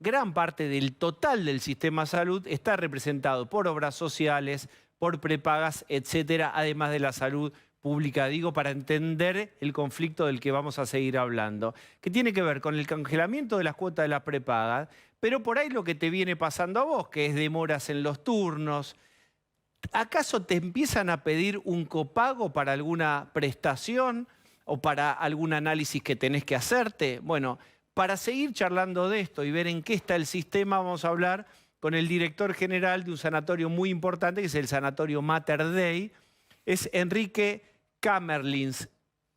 gran parte del total del sistema salud está representado por obras sociales, por prepagas, etcétera, además de la salud pública, digo, para entender el conflicto del que vamos a seguir hablando, que tiene que ver con el congelamiento de las cuotas de las prepagas, pero por ahí lo que te viene pasando a vos, que es demoras en los turnos. ¿Acaso te empiezan a pedir un copago para alguna prestación o para algún análisis que tenés que hacerte? Bueno, para seguir charlando de esto y ver en qué está el sistema, vamos a hablar con el director general de un sanatorio muy importante, que es el Sanatorio Mater Dei. Es Enrique Kamerlins.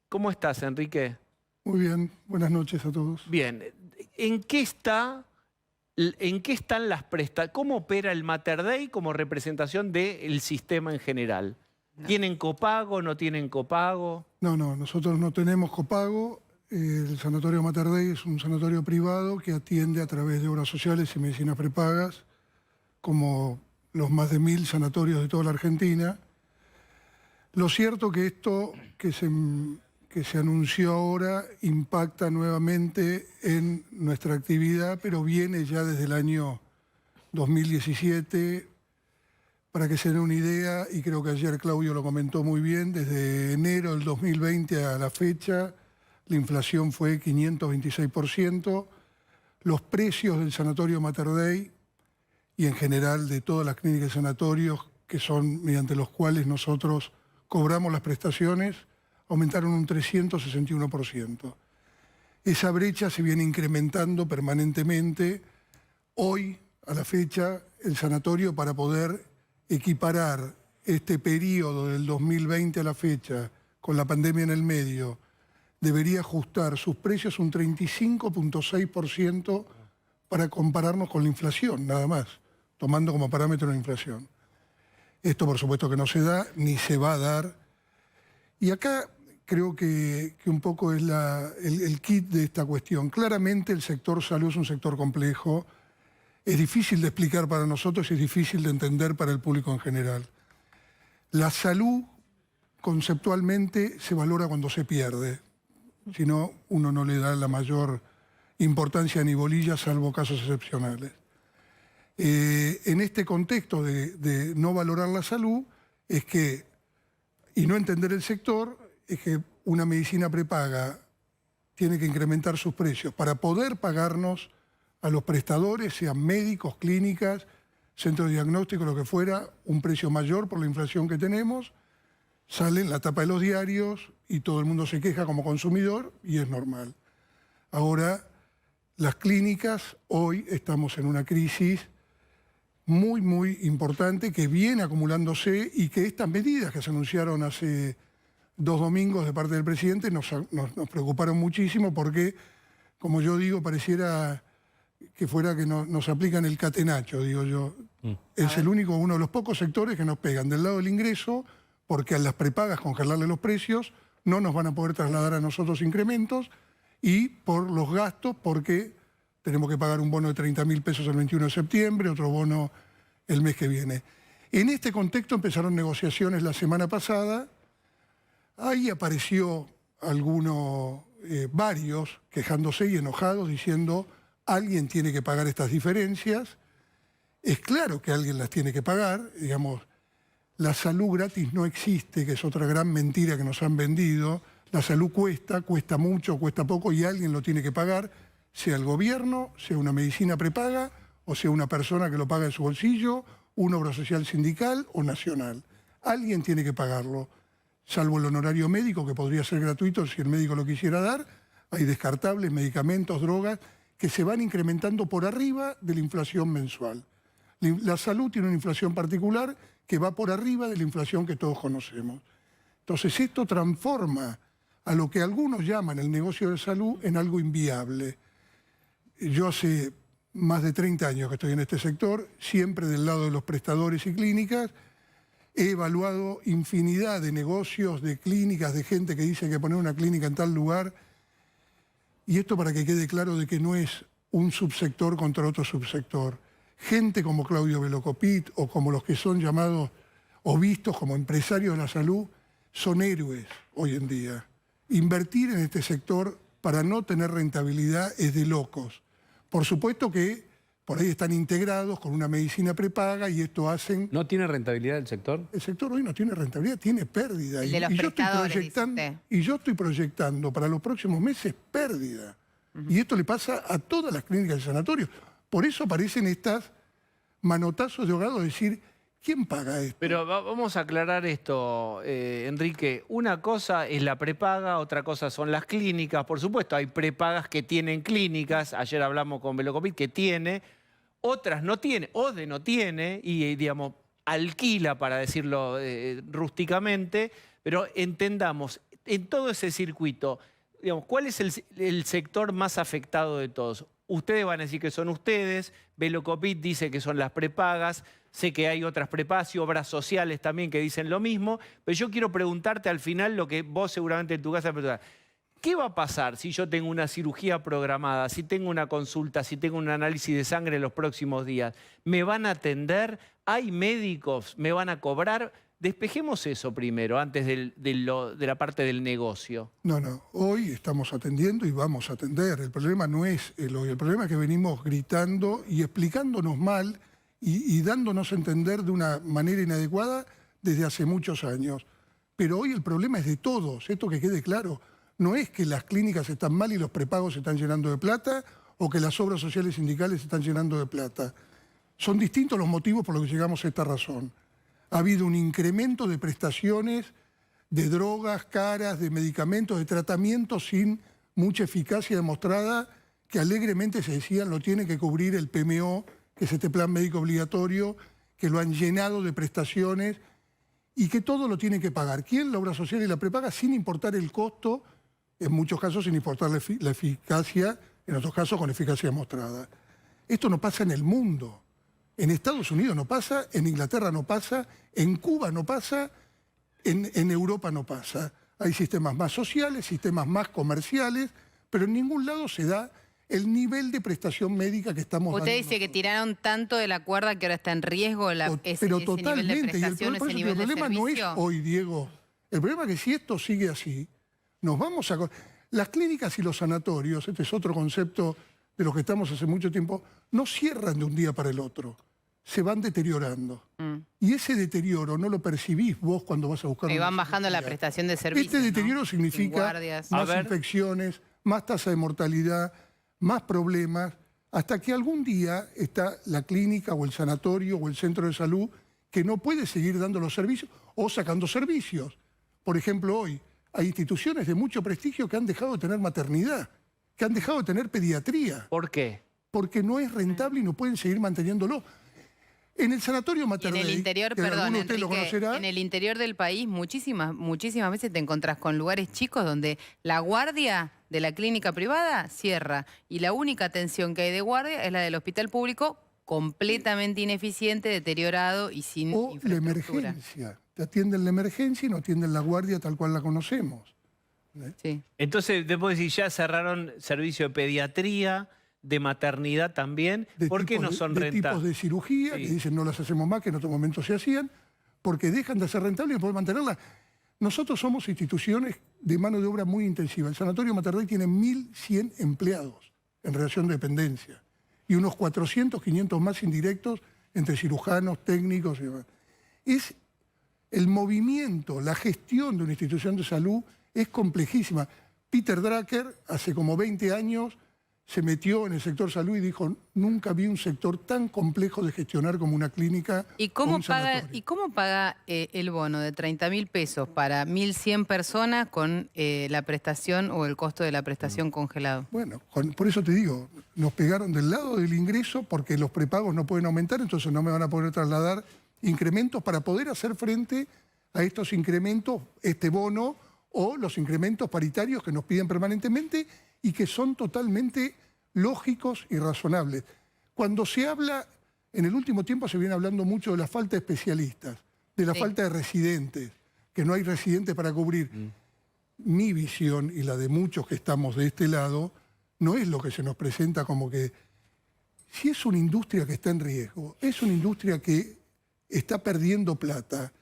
¿Cómo estás, Enrique? Muy bien, buenas noches a todos. Bien, ¿en qué están las prestaciones? ¿Cómo opera el Mater Dei como representación del sistema en general? ¿Tienen copago, no tienen copago? No, nosotros no tenemos copago. El Sanatorio Mater Dei es un sanatorio privado que atiende a través de obras sociales y medicinas prepagas, como los más de 1000 sanatorios de toda la Argentina. Lo cierto que esto que se anunció ahora impacta nuevamente en nuestra actividad, pero viene ya desde el año 2017. Para que se den una idea, y creo que ayer Claudio lo comentó muy bien, desde enero del 2020 a la fecha, la inflación fue 526%. Los precios del Sanatorio Mater Dei y en general de todas las clínicas y sanatorios, que son mediante los cuales nosotros cobramos las prestaciones, aumentaron un 361%. Esa brecha se viene incrementando permanentemente. Hoy, a la fecha, el sanatorio, para poder equiparar este periodo del 2020 a la fecha, con la pandemia en el medio, debería ajustar sus precios un 35,6% para compararnos con la inflación, nada más, tomando como parámetro la inflación. Esto por supuesto que no se da, ni se va a dar. Y acá creo que un poco es el kit de esta cuestión. Claramente el sector salud es un sector complejo, es difícil de explicar para nosotros y es difícil de entender para el público en general. La salud conceptualmente se valora cuando se pierde, si no, uno no le da la mayor importancia ni bolilla, salvo casos excepcionales. En este contexto de no valorar la salud, y no entender el sector, es que una medicina prepaga tiene que incrementar sus precios para poder pagarnos a los prestadores, sean médicos, clínicas, centros de diagnóstico, lo que fuera, un precio mayor por la inflación que tenemos. Sale en la tapa de los diarios y todo el mundo se queja como consumidor y es normal. Ahora, las clínicas, hoy estamos en una crisis muy importante que viene acumulándose y que estas medidas que se anunciaron hace 2 domingos de parte del presidente nos preocuparon muchísimo porque, como yo digo, pareciera que fuera que nos aplican el catenacho, digo yo. Es el único, uno de los pocos sectores que nos pegan del lado del ingreso, porque a las prepagas congelarle los precios no nos van a poder trasladar a nosotros incrementos, y por los gastos, porque tenemos que pagar un bono de 30.000 pesos el 21 de septiembre, otro bono el mes que viene. En este contexto empezaron negociaciones la semana pasada. Ahí apareció varios quejándose y enojados, diciendo alguien tiene que pagar estas diferencias. Es claro que alguien las tiene que pagar, digamos, la salud gratis no existe, que es otra gran mentira que nos han vendido. La salud cuesta mucho, cuesta poco y alguien lo tiene que pagar, sea el gobierno, sea una medicina prepaga o sea una persona que lo paga de su bolsillo, una obra social sindical o nacional. Alguien tiene que pagarlo, salvo el honorario médico, que podría ser gratuito si el médico lo quisiera dar. Hay descartables, medicamentos, drogas, que se van incrementando por arriba de la inflación mensual. La salud tiene una inflación particular que va por arriba de la inflación que todos conocemos. Entonces esto transforma a lo que algunos llaman el negocio de salud en algo inviable. Yo hace más de 30 años que estoy en este sector, siempre del lado de los prestadores y clínicas. He evaluado infinidad de negocios, de clínicas, de gente que dice que poner una clínica en tal lugar. Y esto para que quede claro de que no es un subsector contra otro subsector. Gente como Claudio Velocopit o como los que son llamados o vistos como empresarios de la salud son héroes hoy en día. Invertir en este sector para no tener rentabilidad es de locos. Por supuesto que por ahí están integrados con una medicina prepaga y esto hacen... ¿No tiene rentabilidad el sector? El sector hoy no tiene rentabilidad, tiene pérdida. El de los prestadores, dice usted. Y yo estoy proyectando para los próximos meses pérdida. Y esto le pasa a todas las clínicas y sanatorios. Por eso aparecen estas manotazos de ahogado de decir, ¿quién paga esto? Pero vamos a aclarar esto, Enrique. Una cosa es la prepaga, otra cosa son las clínicas. Por supuesto, hay prepagas que tienen clínicas. Ayer hablamos con Velocopit que tiene, otras no tiene, ODE no tiene y, digamos, alquila, para decirlo rústicamente. Pero entendamos, en todo ese circuito, digamos, ¿cuál es el sector más afectado de todos? Ustedes van a decir que son ustedes, Velocopit dice que son las prepagas, sé que hay otras prepagas y obras sociales también que dicen lo mismo, pero yo quiero preguntarte al final lo que vos seguramente en tu casa preguntás. ¿Qué va a pasar si yo tengo una cirugía programada, si tengo una consulta, si tengo un análisis de sangre en los próximos días? ¿Me van a atender? ¿Hay médicos? ¿Me van a cobrar? Despejemos eso primero, antes de la parte del negocio. No, hoy estamos atendiendo y vamos a atender. El problema no es el hoy, el problema es que venimos gritando y explicándonos mal y dándonos a entender de una manera inadecuada desde hace muchos años. Pero hoy el problema es de todos, esto que quede claro. No es que las clínicas están mal y los prepagos se están llenando de plata o que las obras sociales sindicales se están llenando de plata. Son distintos los motivos por los que llegamos a esta razón. Ha habido un incremento de prestaciones, de drogas caras, de medicamentos, de tratamientos sin mucha eficacia demostrada, que alegremente se decían lo tiene que cubrir el PMO, que es este plan médico obligatorio, que lo han llenado de prestaciones y que todo lo tiene que pagar. ¿Quién? La obra social y la prepaga, sin importar el costo, en muchos casos sin importar la eficacia, en otros casos con eficacia demostrada. Esto no pasa en el mundo. En Estados Unidos no pasa, en Inglaterra no pasa, en Cuba no pasa, en Europa no pasa. Hay sistemas más sociales, sistemas más comerciales, pero en ningún lado se da el nivel de prestación médica que estamos dando. Usted dice que tiraron tanto de la cuerda que ahora está en riesgo ese nivel de prestación, ese nivel de el problema no es servicio. hoy, Diego. El problema es que si esto sigue así, nos vamos a... Las clínicas y los sanatorios, este es otro concepto de los que estamos hace mucho tiempo, no cierran de un día para el otro. Se van deteriorando. Y ese deterioro no lo percibís vos cuando vas a buscar... Y van bajando la prestación de servicios. Este deterioro ¿no? significa más infecciones, más tasa de mortalidad, más problemas, hasta que algún día está la clínica o el sanatorio o el centro de salud que no puede seguir dando los servicios o sacando servicios. Por ejemplo, hoy hay instituciones de mucho prestigio que han dejado de tener maternidad, que han dejado de tener pediatría. ¿Por qué? Porque no es rentable y no pueden seguir manteniéndolo. En el sanatorio Mater Dei, en el interior, que perdón, alguno de ustedes lo conocerá, en el interior del país muchísimas veces te encontrás con lugares chicos donde la guardia de la clínica privada cierra y la única atención que hay de guardia es la del hospital público, completamente ineficiente, deteriorado y sin infraestructura. La emergencia. Te atienden la emergencia y no atienden la guardia tal cual la conocemos. Sí. Entonces, después decir, ya cerraron servicio de pediatría, de maternidad también. ¿Por qué no son rentables? Tipos de cirugía, Sí. que dicen no las hacemos más, que en otro momento se hacían, porque dejan de ser rentables y no poder mantenerlas. Nosotros somos instituciones de mano de obra muy intensiva. El Sanatorio Mater Dei tiene 1.100 empleados en relación de dependencia y unos 400, 500 más indirectos entre cirujanos, técnicos y demás. Es el movimiento, la gestión de una institución de salud es complejísima. Peter Drucker, hace como 20 años, se metió en el sector salud y dijo, nunca vi un sector tan complejo de gestionar como una clínica ¿Y o cómo un sanatorio. paga el bono de 30.000 pesos para 1.100 personas con la prestación o el costo de la prestación congelado? Bueno, por eso te digo, nos pegaron del lado del ingreso porque los prepagos no pueden aumentar, entonces no me van a poder trasladar incrementos para poder hacer frente a estos incrementos, este bono o los incrementos paritarios que nos piden permanentemente y que son totalmente lógicos y razonables. Cuando se habla, en el último tiempo se viene hablando mucho de la falta de especialistas, de la falta de residentes, que no hay residentes para cubrir. Mi visión y la de muchos que estamos de este lado, no es lo que se nos presenta como que, si es una industria que está en riesgo, es una industria que está perdiendo plata,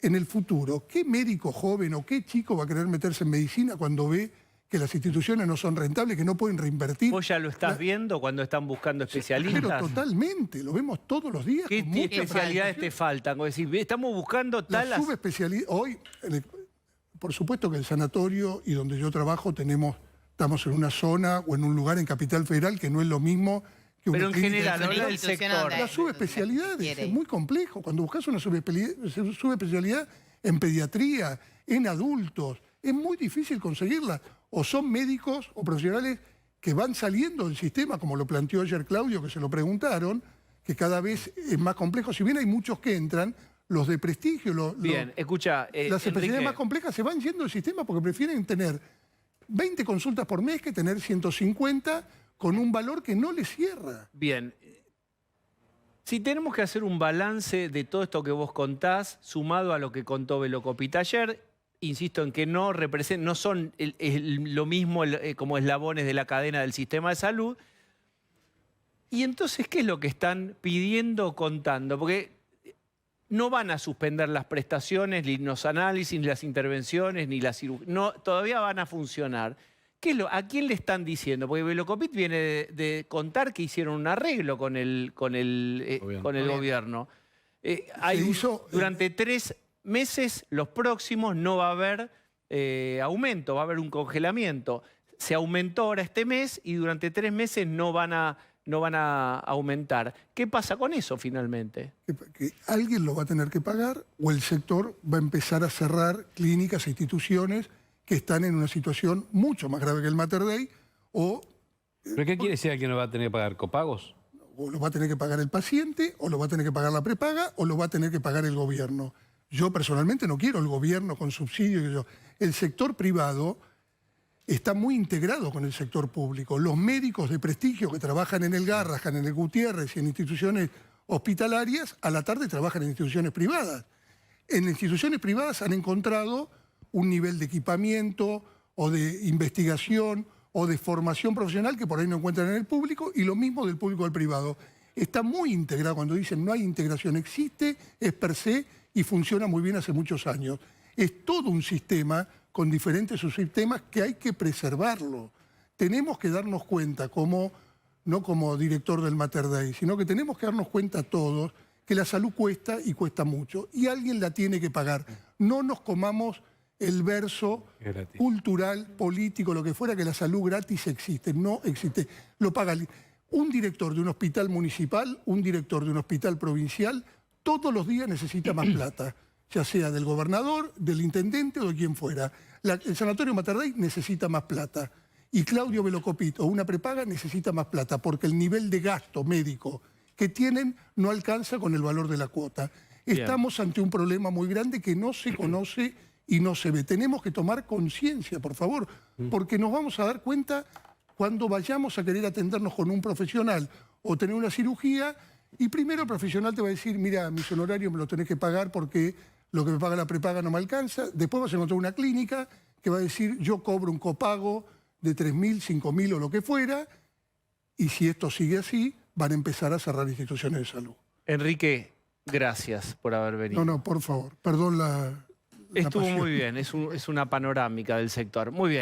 en el futuro, ¿qué médico joven o qué chico va a querer meterse en medicina cuando ve que que las instituciones no son rentables, que no pueden reinvertir. ¿Vos ya lo estás viendo cuando están buscando especialistas? Pero totalmente, lo vemos todos los días. ¿Qué con mucha especialidades te preocupación. faltan? Como decir, estamos buscando La tal... subespecialidad, hoy, por supuesto que el sanatorio y donde yo trabajo estamos en una zona o en un lugar en Capital Federal que no es lo mismo que una Pero en clínica general, de habla del institución sector. donde- Las subespecialidades quiere. es muy complejo. Cuando buscas una subespecialidad en pediatría, en adultos, es muy difícil conseguirla. O son médicos o profesionales que van saliendo del sistema, como lo planteó ayer Claudio, que se lo preguntaron, que cada vez es más complejo. Si bien hay muchos que entran, los de prestigio, Bien, escucha, las especialidades Enrique, más complejas se van yendo del sistema porque prefieren tener 20 consultas por mes que tener 150 con un valor que no les cierra. bien. Si tenemos que hacer un balance de todo esto que vos contás, sumado a lo que contó Velocopit ayer, insisto en que no son lo mismo como eslabones de la cadena del sistema de salud. Y entonces, ¿qué es lo que están pidiendo o contando? Porque no van a suspender las prestaciones, ni los análisis, ni las intervenciones, ni las cirugías. No, todavía van a funcionar. ¿A quién le están diciendo? Porque Velocopit viene de contar que hicieron un arreglo con el gobierno. Durante 3 meses, los próximos, no va a haber aumento, va a haber un congelamiento. Se aumentó ahora este mes y durante 3 meses no van a aumentar. ¿Qué pasa con eso finalmente? Que alguien lo va a tener que pagar o el sector va a empezar a cerrar clínicas e instituciones que están en una situación mucho más grave que el Mater Dei o ¿Pero qué quiere decir que no va a tener que pagar copagos? o lo va a tener que pagar el paciente, o lo va a tener que pagar la prepaga, o lo va a tener que pagar el gobierno. Yo personalmente no quiero el gobierno con subsidios. El sector privado está muy integrado con el sector público. Los médicos de prestigio que trabajan en el Garrahan, en el Gutiérrez y en instituciones hospitalarias, a la tarde trabajan en instituciones privadas. En instituciones privadas han encontrado un nivel de equipamiento o de investigación o de formación profesional que por ahí no encuentran en el público, y lo mismo del público al privado. Está muy integrado. Cuando dicen no hay integración, existe, es per se y funciona muy bien hace muchos años. Es todo un sistema con diferentes subsistemas que hay que preservarlo. Tenemos que darnos cuenta, no como director del Mater Dei, sino que tenemos que darnos cuenta todos que la salud cuesta y cuesta mucho, y alguien la tiene que pagar. No nos comamos el verso cultural, político, lo que fuera, que la salud gratis existe. No existe. Lo paga un director de un hospital municipal, un director de un hospital provincial, todos los días necesita más plata, ya sea del gobernador, del intendente o de quien fuera. El sanatorio Mater Dei necesita más plata. Y Claudio Velocopit o una prepaga necesita más plata, porque el nivel de gasto médico que tienen no alcanza con el valor de la cuota. Bien. Estamos ante un problema muy grande que no se conoce y no se ve. Tenemos que tomar conciencia, por favor, porque nos vamos a dar cuenta cuando vayamos a querer atendernos con un profesional o tener una cirugía, y primero el profesional te va a decir, mira, mis honorarios me los tenés que pagar porque lo que me paga la prepaga no me alcanza. Después vas a encontrar una clínica que va a decir, yo cobro un copago de 3.000, 5.000 o lo que fuera, y si esto sigue así, van a empezar a cerrar instituciones de salud. Enrique, gracias por haber venido. No, por favor, perdón la Estuvo pasión. muy bien, es una panorámica del sector. Muy bien.